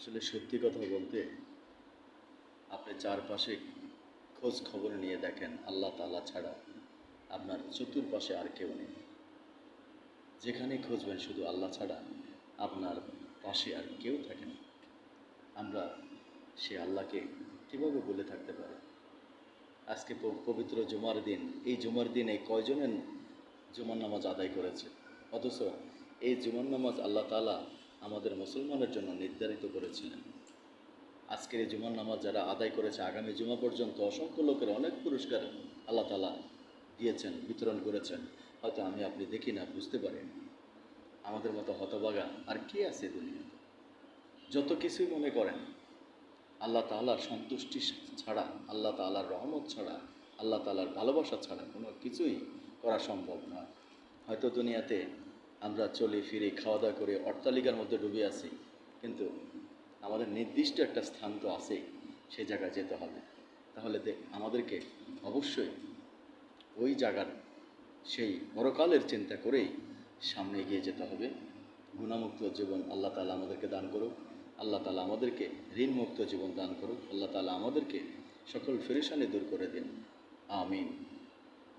আসলে সত্যি কথা বলতে আপনি চারপাশে খোঁজ খবর নিয়ে দেখেন আল্লাহ তাআলা ছাড়া আপনার চতুর্পাশে আর কেউ নেই। যেখানেই খুঁজবেন শুধু আল্লাহ ছাড়া আপনার পাশে আর কেউ থাকে না। আমরা সে আল্লাহকে কীভাবে ভুলে থাকতে পারি? আজকে পবিত্র জুমার দিন, এই জুমার দিনে কয়জনের জুমার নামাজ আদায় করেছে? অথচ এই জুমার নামাজ আল্লাহ তাআলা আমাদের মুসলমানের জন্য নির্ধারিত করেছিলেন। আজকের এই জুমার নামাজ যারা আদায় করেছে আগামী জুমা পর্যন্ত অসংখ্য লোকের অনেক পুরস্কার আল্লাহ তাআলা দিয়েছেন, বিতরণ করেছেন। হয়তো আমি আপনি দেখি না, বুঝতে পারি না। আমাদের মতো হতভাগা আর কে আছে দুনিয়াতে? যত কিছুই মনে করেন, আল্লাহ তাআলার সন্তুষ্টি ছাড়া, আল্লাহ তাআলার রহমত ছাড়া, আল্লাহ তাআলার ভালোবাসা ছাড়া কোনো কিছুই করা সম্ভব নয়। হয়তো দুনিয়াতে আমরা চলি ফিরি, খাওয়া দাওয়া করে অট্টালিকার মধ্যে ডুবে আছি, কিন্তু আমাদের নির্দিষ্ট একটা স্থান তো আছেই, সেই জায়গায় যেতে হবে। তাহলে আমাদেরকে অবশ্যই ওই জায়গার সেই পরকালের চিন্তা করেই সামনে এগিয়ে যেতে হবে। গুণামুক্ত জীবন আল্লাহ তাআলা আমাদেরকে দান করুক। আল্লাহ তাআলা আমাদেরকে ঋণমুক্ত জীবন দান করুক। আল্লাহ তাআলা আমাদেরকে সকল পেরেশানি দূর করে দিন। আমিন।